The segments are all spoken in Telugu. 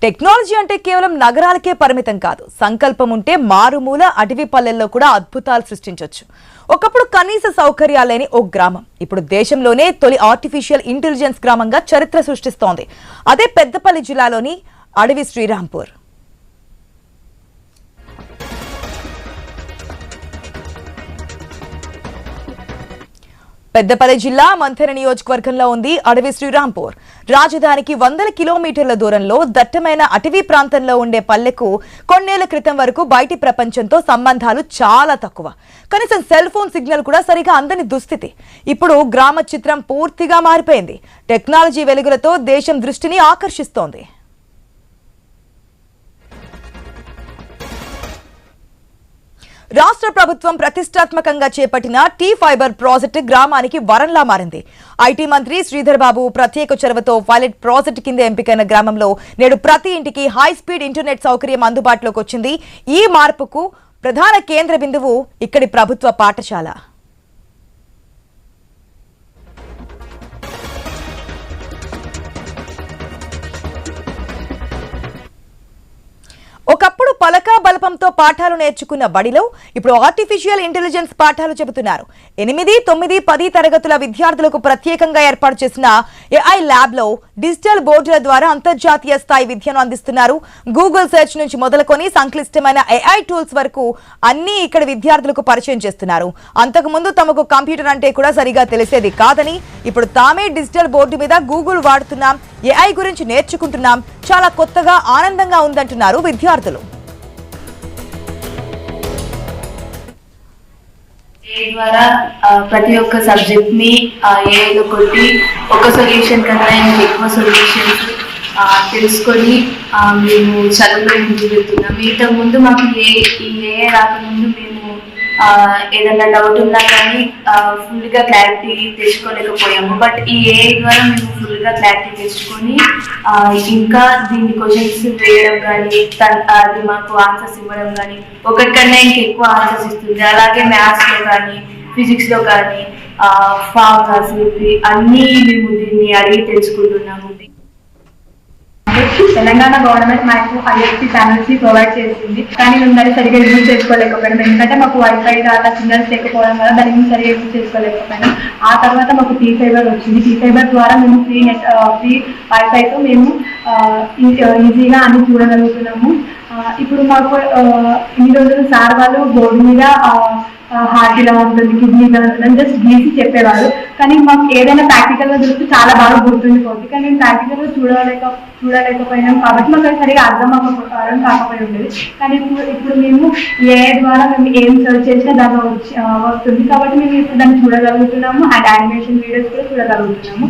టెక్నాలజీ అంటే కేవలం నగరాలకే పరిమితం కాదు. సంకల్పం ఉంటే మారుమూల అటవీ పల్లెల్లో కూడా అద్భుతాలు సృష్టించొచ్చు. ఒకప్పుడు కనీస సౌకర్యాలు లేని ఓ గ్రామం ఇప్పుడు దేశంలోనే తొలి ఆర్టిఫిషియల్ ఇంటెలిజెన్స్ గ్రామంగా చరిత్ర సృష్టిస్తోంది. అదే పెద్దపల్లి జిల్లాలోని అడవి శ్రీరాంపూర్. పెద్దపల్లి జిల్లా మంథర నియోజకవర్గంలో ఉంది అడవి శ్రీరాంపూర్. రాజధానికి 100 కిలోమీటర్ల దూరంలో దట్టమైన అటవీ ప్రాంతంలో ఉండే పల్లెకు కొన్నేళ్ల క్రితం వరకు బయటి ప్రపంచంతో సంబంధాలు చాలా తక్కువ. కనీసం సెల్ ఫోన్ సిగ్నల్ కూడా సరిగా అందని దుస్థితి. ఇప్పుడు గ్రామ చిత్రం పూర్తిగా మారిపోయింది. టెక్నాలజీ వెలుగులతో దేశం దృష్టిని ఆకర్షిస్తోంది. రాష్ట్ర ప్రభుత్వం ప్రతిష్టాత్మకంగా చేపట్టిన టీ ఫైబర్ ప్రాజెక్టు గ్రామానికి వరంలా మారింది. ఐటీ మంత్రి శ్రీధర్ బాబు ప్రత్యేక చొరవతో పైలట్ ప్రాజెక్టు కింద ఎంపికైన గ్రామంలో నేడు ప్రతి ఇంటికి హై స్పీడ్ ఇంటర్నెట్ సౌకర్యం అందుబాటులోకి వచ్చింది. ఈ మార్పుకు ప్రధాన కేంద్ర బిందువు ఇక్కడి ప్రభుత్వ పాఠశాల. ఒకప్పుడు పలక బలపంతో పాఠాలు నేర్చుకున్న బడిలో ఇప్పుడు ఆర్టిఫిషియల్ ఇంటెలిజెన్స్ పాఠాలు చెబుతున్నారు. 8, 9, 10 తరగతుల విద్యార్థులకు ప్రత్యేకంగా ఏర్పాటు చేసిన ఏఐ ల్యాబ్ లో డిజిటల్ బోర్డుల ద్వారా అంతర్జాతీయ స్థాయి విద్యను అందిస్తున్నారు. గూగుల్ సెర్చ్ నుంచి మొదలుకొని సంక్లిష్టమైన ఏఐ టూల్స్ వరకు అన్ని ఇక్కడ విద్యార్థులకు పరిచయం చేస్తున్నారు. అంతకుముందు తమకు కంప్యూటర్ అంటే కూడా సరిగా తెలిసేది కాదని ఇప్పుడు తామే డిజిటల్ బోర్డు మీద గూగుల్ వాడుతున్నాం, ఏఐ గురించి నేర్చుకుంటున్నాం, చాలా కొత్తగా ఆనందంగా ఉందంటున్నారు విద్యార్థులు. ద్వారా ప్రతి ఒక్క సబ్జెక్ట్ ని ఏఐలో కొట్టి ఒక సొల్యూషన్ కన్నా ఎక్కువ సొల్యూషన్స్ తెలుసుకొని మేము చదువులో ముందుకు వెళ్తున్నాం. ఇంతకు ముందు మాకు ఈ ఏఐ రాకముందు మేము ఏదైనా డౌట్ ఉన్నా కానీ ఫుల్ గా క్లారిటీ తెచ్చుకోలేకపోయాము. బట్ ఈ ఏఐ ద్వారా మేము ఫుల్ గా క్లారిటీ తెచ్చుకొని ఇంకా దీన్ని క్వశ్చన్స్ వేయడం కానీ అది మాకు ఆన్సర్స్ ఇవ్వడం కానీ ఒకటికన్నా ఇంకెక్కువ ఆన్సర్స్ ఇస్తుంది. అలాగే మ్యాథ్స్ లో కానీ ఫిజిక్స్ లో కానీ ఫార్ములాస్ అన్నీ మేము దీన్ని అడిగి తెలుసుకుంటున్నాము. తెలంగాణ గవర్నమెంట్ మాకు ఐఎఫ్సి ఛానల్స్ ని ప్రొవైడ్ చేసింది. కానీ మేము దాన్ని సరిగ్గా యూజ్ చేసుకోలేకపోయినాం. ఎందుకంటే మాకు వైఫై అలా సిగ్నల్స్ లేకపోవడం వల్ల దాన్ని మేము సరిగ్గా యూజ్ చేసుకోలేకపోయినాం. ఆ తర్వాత మాకు టీ ఫైబర్ వచ్చింది. టీ ఫైబర్ ద్వారా మేము ఫ్రీ వైఫైతో మేము ఈజీగా అన్ని చూడగలుగుతున్నాము. ఇప్పుడు మాకు ఈ రోజులు సార్ వాళ్ళు బోర్డు మీద హార్ట్ ఇలా ఉంటుంది, కిడ్నీ ఇలా ఉంటుంది జస్ట్ గీసి చెప్పేవారు. కానీ మాకు ఏదైనా ప్రాక్టికల్ గా చూస్తే చాలా బాగా గుర్తుండిపోతుంది. కానీ మేము ప్రాక్టికల్ గా చూడలేకపోయినాం కాబట్టి మాకు అది సరిగా అర్థం కాకపోయి ఉండేది. కానీ ఇప్పుడు మేము ఏఐ ద్వారా మేము ఏం సర్చ్ చేసినా దాంట్లో వస్తుంది కాబట్టి మేము ఇప్పుడు దాన్ని చూడగలుగుతున్నాము. అండ్ యానిమేషన్ వీడియోస్ కూడా చూడగలుగుతున్నాము.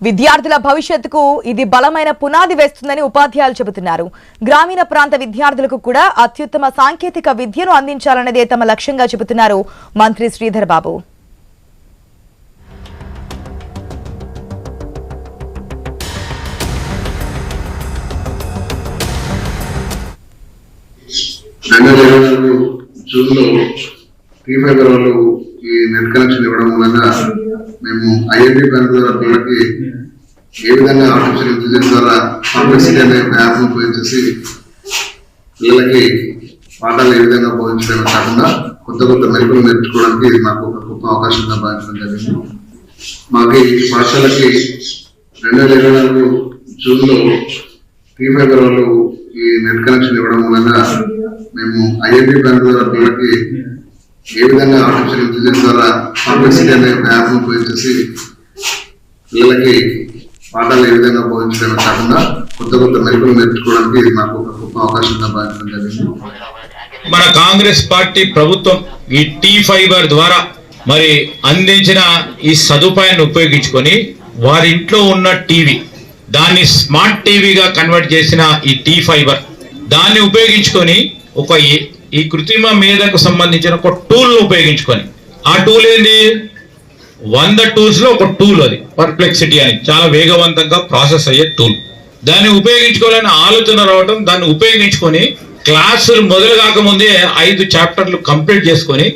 విద్యార్థుల భవిష్యత్తుకు ఇది బలమైన పునాది వేస్తుందని ఉపాధ్యాయులు చెబుతున్నారు. గ్రామీణ ప్రాంత విద్యార్థులకు కూడా అత్యుత్తమ సాంకేతిక విద్యను అందించాలన్నదే తమ లక్ష్యంగా చెబుతున్నారు మంత్రి శ్రీధర్ బాబు. ఈ నెట్ కనెక్షన్ ఇవ్వడం వల్ల మేము ఐఐటి పిల్లలకి ఏ విధంగా ఆర్టిఫిషియల్ ఇంటెలిజెన్స్ ద్వారా కాంప్లెక్సిటీ అనే యాప్ ఉపయోగించేసి పిల్లలకి పాఠాలు ఏ విధంగా బోధించడమే కాకుండా కొత్త కొత్త మెరుగులు నేర్చుకోవడానికి మాకు ఒక గొప్ప అవకాశంగా భావించడం జరిగింది. మాకు ఈ పాఠశాలకి 2024 జూన్లో టీ ఫైబర్ వాళ్ళు ఈ నెట్ కనెక్షన్ ఇవ్వడం వల్ల మేము ఐఐటి పిల్లలకి ఏ విధంగా ఆర్టిఫిషియల్ ఇంటెలిజెన్స్ ద్వారా కాంప్లెక్సిటీ అనే యాప్ ఉపయోగించేసి పిల్లలకి పాఠాలు ఏ విధంగా బోధించడమే కాకుండా కొత్త కొత్త మెరుగులు నేర్చుకోవడానికి మాకు ఒక గొప్ప అవకాశంగా భావించడం జరిగింది. మన కాంగ్రెస్ పార్టీ ప్రభుత్వం ఈ టీ ఫైబర్ ద్వారా మరి అందించిన ఈ సదుపాయాన్ని ఉపయోగించుకొని వారి ఇంట్లో ఉన్న టీవీ దాన్ని స్మార్ట్ టీవీగా కన్వర్ట్ చేసిన ఈ టీ ఫైబర్ దాన్ని ఉపయోగించుకొని ఈ కృత్రిమ మేధకు సంబంధించిన ఒక టూల్ ఉపయోగించుకొని ఆ టూల్ ఏంది 100 టూల్స్ లో ఒక టూల్ అది పర్ప్లెక్సిటీ అని చాలా వేగవంతంగా ప్రాసెస్ అయ్యే టూల్. దాన్ని ఉపయోగించుకోవాలని ఆలోచన రావడం, దాన్ని ఉపయోగించుకొని క్లాసులు మొదలు కాకముందే 5 చాప్టర్లు కంప్లీట్ చేసుకొని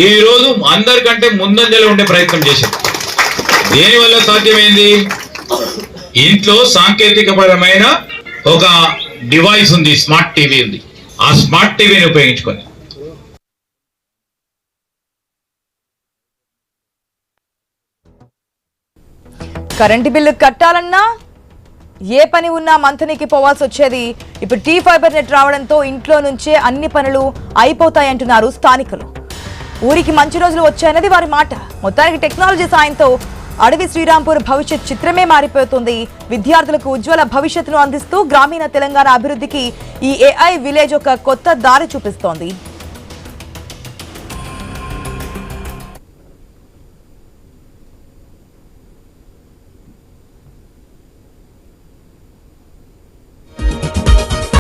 ఈ రోజు అందరికంటే ముందంజలో ఉండే ప్రయత్నం చేశారు. దేనివల్ల సాధ్యమైంది? ఇంట్లో సాంకేతికపరమైన ఒక డివైస్ ఉంది, స్మార్ట్ టీవీ ఉంది. ఆ స్మార్ట్ టీవీని ఉపయోగించుకొని కరెంటు బిల్లు కట్టాలన్నా ఏ పని ఉన్నా మంతనికి పోవాల్సి వచ్చేది. ఇప్పుడు T5 నెట్ రావడంతో ఇంట్లో నుంచే అన్ని పనులు అయిపోతాయంటున్నారు స్థానికులు. ఊరికి మంచి రోజులు వచ్చాయన్నది వారి మాట. మొత్తానికి టెక్నాలజీ సాయంతో అడవి శ్రీరాంపూర్ భవిష్యత్ చిత్రమే మారిపోతుంది. విద్యార్థులకు ఉజ్వల భవిష్యత్తును అందిస్తూ గ్రామీణ తెలంగాణ అభివృద్ధికి ఈ AI విలేజ్ ఒక కొత్త దారి చూపిస్తోంది.